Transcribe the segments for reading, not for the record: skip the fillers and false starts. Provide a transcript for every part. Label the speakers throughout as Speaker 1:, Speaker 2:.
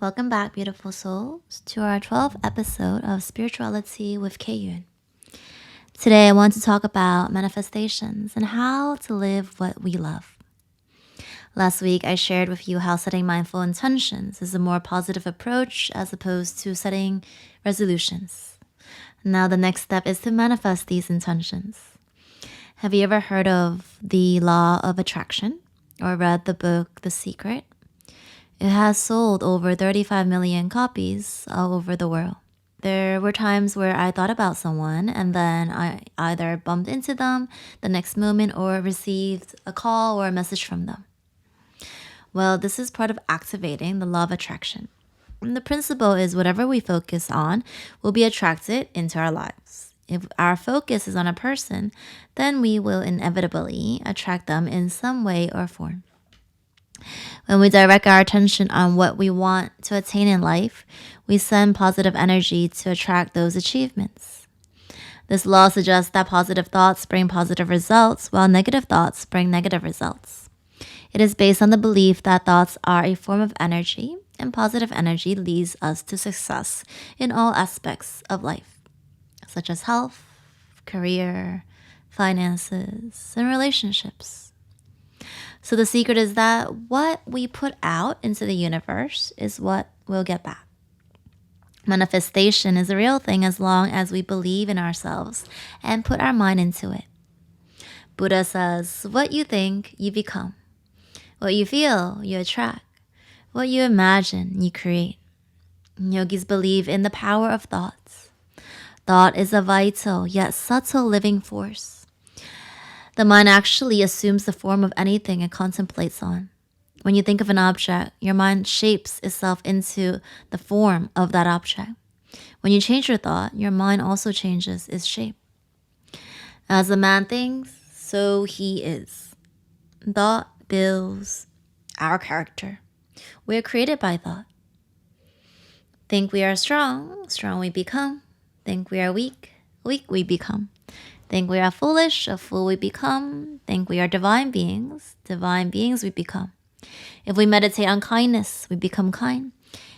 Speaker 1: Welcome back, beautiful souls, to our 12th episode of Spirituality with Kayun. Today, I want to talk about manifestations and how to live what we love. Last week, I shared with you how setting mindful intentions is a more positive approach as opposed to setting resolutions. Now, the next step is to manifest these intentions. Have you ever heard of the law of attraction or read the book The Secret? It has sold over 35 million copies all over the world. There were times where I thought about someone and then I either bumped into them the next moment or received a call or a message from them. Well, this is part of activating the law of attraction. And the principle is whatever we focus on will be attracted into our lives. If our focus is on a person, then we will inevitably attract them in some way or form. When we direct our attention on what we want to attain in life, we send positive energy to attract those achievements. This law suggests that positive thoughts bring positive results, while negative thoughts bring negative results. It is based on the belief that thoughts are a form of energy, and positive energy leads us to success in all aspects of life, such as health, career, finances, and relationships. So the secret is that what we put out into the universe is what we'll get back. Manifestation is a real thing as long as we believe in ourselves and put our mind into it. Buddha says, what you think, you become. What you feel, you attract. What you imagine, you create. Yogis believe in the power of thoughts. Thought is a vital yet subtle living force. The mind actually assumes the form of anything it contemplates on. When you think of an object, your mind shapes itself into the form of that object. When you change your thought, your mind also changes its shape. As a man thinks, so he is. Thought builds our character. We are created by thought. Think we are strong, strong we become. Think we are weak, weak we become. Think we are foolish, a fool we become. Think we are divine beings we become. If we meditate on kindness, we become kind.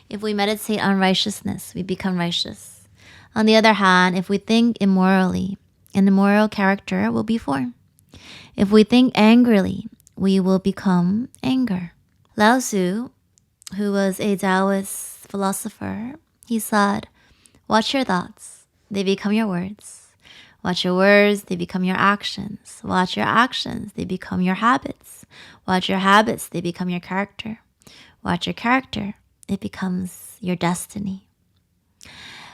Speaker 1: If we meditate on righteousness, we become righteous. On the other hand, if we think immorally, an immoral character will be formed. If we think angrily, we will become anger. Lao Tzu, who was a Taoist philosopher, he said, watch your thoughts, they become your words. Watch your words, they become your actions. Watch your actions, they become your habits. Watch your habits, they become your character. Watch your character, it becomes your destiny.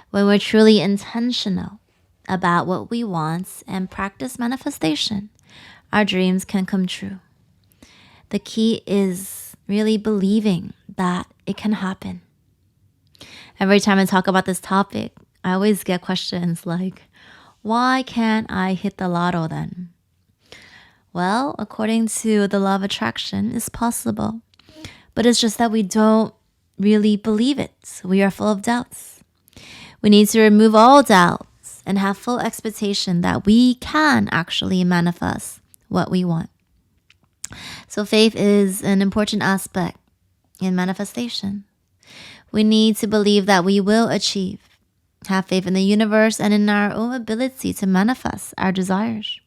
Speaker 1: When we're truly intentional about what we want and practice manifestation, our dreams can come true. The key is really believing that it can happen. Every time I talk about this topic, I always get questions like, why can't I hit the lotto then? Well, according to the law of attraction, it's possible. But it's just that we don't really believe it. We are full of doubts. We need to remove all doubts and have full expectation that we can actually manifest what we want. So faith is an important aspect in manifestation. We need to believe that we will achieve. Have faith in the universe and in our own ability to manifest our desires.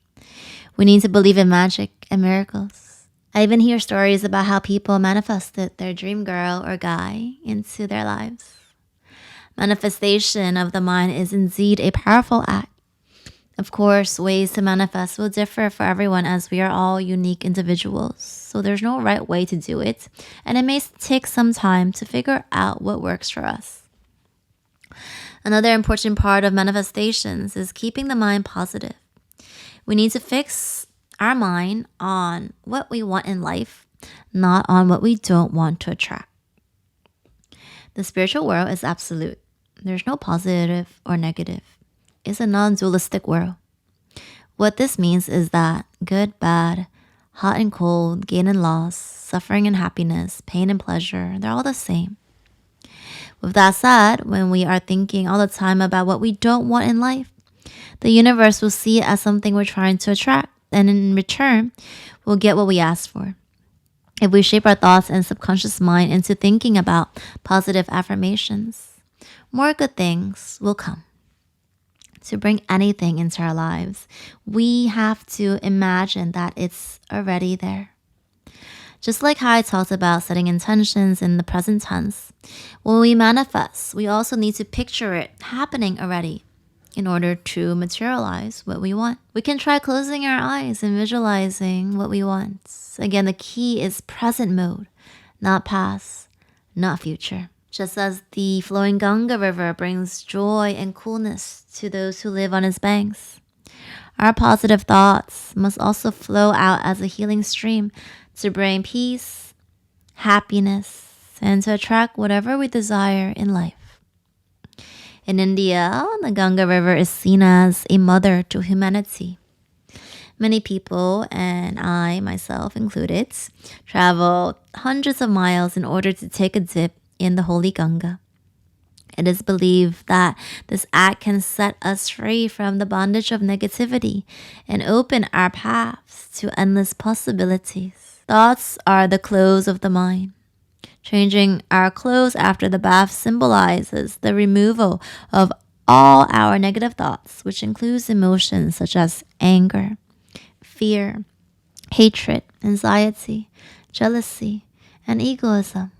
Speaker 1: We need to believe in magic and miracles. I even hear stories about how people manifested their dream girl or guy into their lives. Manifestation of the mind is indeed a powerful act. Of course, ways to manifest will differ for everyone as we are all unique individuals. So there's no right way to do it, and it may take some time to figure out what works for us. Another important part of manifestations is keeping the mind positive. We need to fix our mind on what we want in life, not on what we don't want to attract. The spiritual world is absolute. There's no positive or negative. It's a non-dualistic world. What this means is that good, bad, hot and cold, gain and loss, suffering and happiness, pain and pleasure, they're all the same. With that said, when we are thinking all the time about what we don't want in life, the universe will see it as something we're trying to attract, and in return, we'll get what we asked for. If we shape our thoughts and subconscious mind into thinking about positive affirmations, more good things will come. To bring anything into our lives, we have to imagine that it's already there. Just like how I talked about setting intentions in the present tense, when we manifest, we also need to picture it happening already in order to materialize what we want. We can try closing our eyes and visualizing what we want. Again, the key is present mode, not past, not future. Just as the flowing Ganga River brings joy and coolness to those who live on its banks, our positive thoughts must also flow out as a healing stream to bring peace, happiness, and to attract whatever we desire in life. In India, the Ganga River is seen as a mother to humanity. Many people, and I myself included, travel hundreds of miles in order to take a dip in the holy Ganga. It is believed that this act can set us free from the bondage of negativity and open our paths to endless possibilities. Thoughts are the clothes of the mind. Changing our clothes after the bath symbolizes the removal of all our negative thoughts, which includes emotions such as anger, fear, hatred, anxiety, jealousy, and egoism.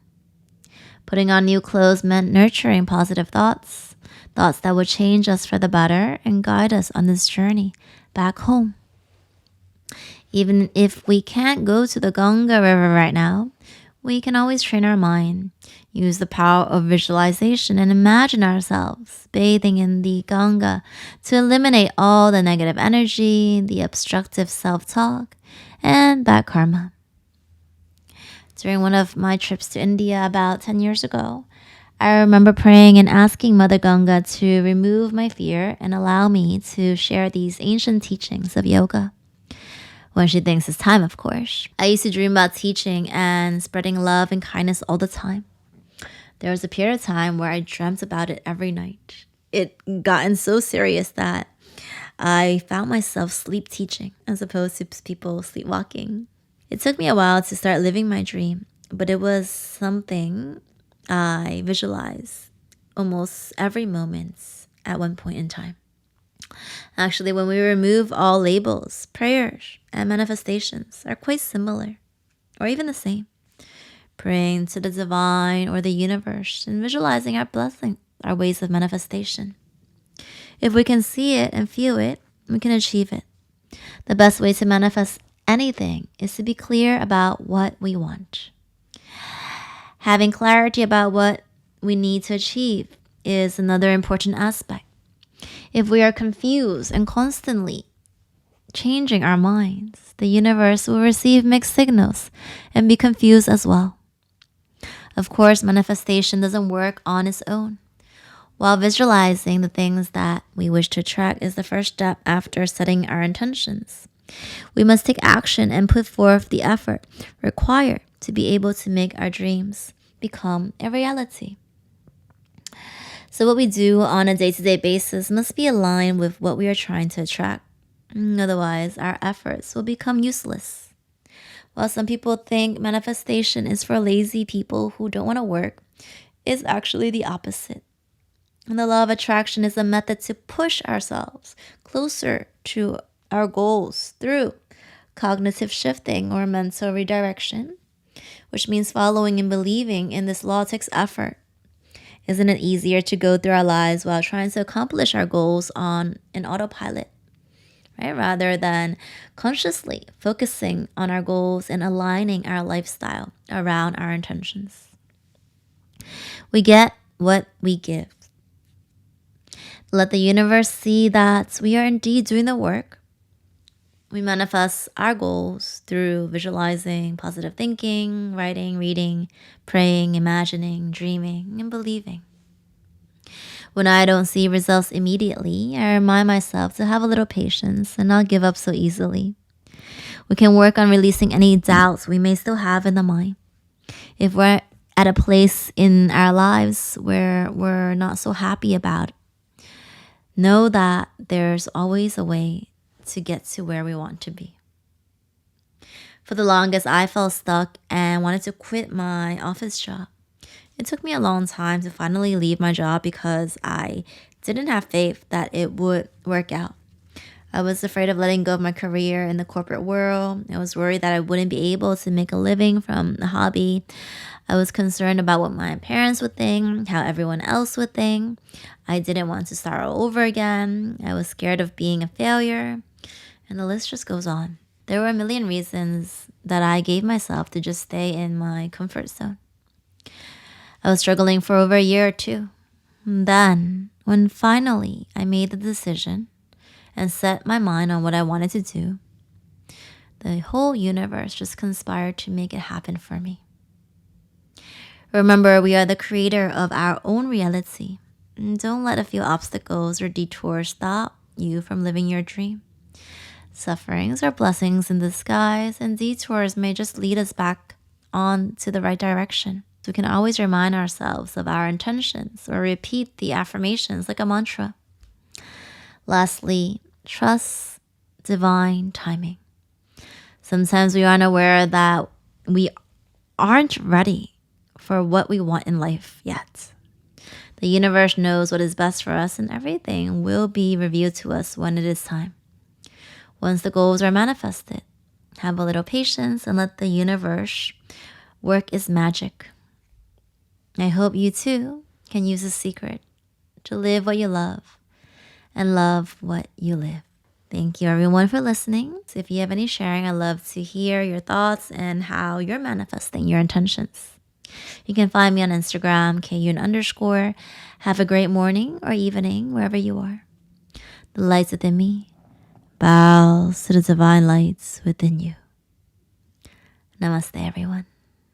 Speaker 1: Putting on new clothes meant nurturing positive thoughts, thoughts that would change us for the better and guide us on this journey back home. Even if we can't go to the Ganga River right now, we can always train our mind, use the power of visualization, and imagine ourselves bathing in the Ganga to eliminate all the negative energy, the obstructive self-talk, and bad karma. During one of my trips to India about 10 years ago, I remember praying and asking Mother Ganga to remove my fear and allow me to share these ancient teachings of yoga. When she thinks it's time, of course. I used to dream about teaching and spreading love and kindness all the time. There was a period of time where I dreamt about it every night. It gotten so serious that I found myself sleep teaching as opposed to people sleepwalking. It took me a while to start living my dream, but it was something I visualized almost every moment at one point in time. Actually, when we remove all labels, prayers and manifestations are quite similar, or even the same. Praying to the divine or the universe and visualizing our blessing are ways of manifestation. If we can see it and feel it, we can achieve it. The best way to manifest anything is to be clear about what we want. Having clarity about what we need to achieve is another important aspect. If we are confused and constantly changing our minds, the universe will receive mixed signals and be confused as well. Of course, manifestation doesn't work on its own. While visualizing the things that we wish to attract is the first step after setting our intentions, we must take action and put forth the effort required to be able to make our dreams become a reality. So what we do on a day-to-day basis must be aligned with what we are trying to attract. Otherwise, our efforts will become useless. While some people think manifestation is for lazy people who don't want to work, it's actually the opposite. And the law of attraction is a method to push ourselves closer to our goals through cognitive shifting or mental redirection, which means following and believing in this law takes effort. Isn't it easier to go through our lives while trying to accomplish our goals on an autopilot, right? Rather than consciously focusing on our goals and aligning our lifestyle around our intentions. We get what we give. Let the universe see that we are indeed doing the work. We manifest our goals through visualizing, positive thinking, writing, reading, praying, imagining, dreaming, and believing. When I don't see results immediately, I remind myself to have a little patience and not give up so easily. We can work on releasing any doubts we may still have in the mind. If we're at a place in our lives where we're not so happy about it, know that there's always a way to get to where we want to be. For the longest, I felt stuck and wanted to quit my office job. It took me a long time to finally leave my job because I didn't have faith that it would work out. I was afraid of letting go of my career in the corporate world. I was worried that I wouldn't be able to make a living from the hobby. I was concerned about what my parents would think, how everyone else would think. I didn't want to start all over again. I was scared of being a failure. And the list just goes on. There were a million reasons that I gave myself to just stay in my comfort zone. I was struggling for over a year or two. And then, when finally I made the decision and set my mind on what I wanted to do, the whole universe just conspired to make it happen for me. Remember, we are the creator of our own reality. And don't let a few obstacles or detours stop you from living your dream. Sufferings are blessings in disguise, and detours may just lead us back on to the right direction. We can always remind ourselves of our intentions or repeat the affirmations like a mantra. Lastly, trust divine timing. Sometimes we aren't aware that we aren't ready for what we want in life yet. The universe knows what is best for us, and everything will be revealed to us when it is time. Once the goals are manifested, have a little patience and let the universe work its magic. I hope you too can use this secret to live what you love and love what you live. Thank you everyone for listening. So if you have any sharing, I'd love to hear your thoughts and how you're manifesting your intentions. You can find me on Instagram, KUN_. Have a great morning or evening wherever you are. The lights within me bows to the divine lights within you. Namaste, everyone.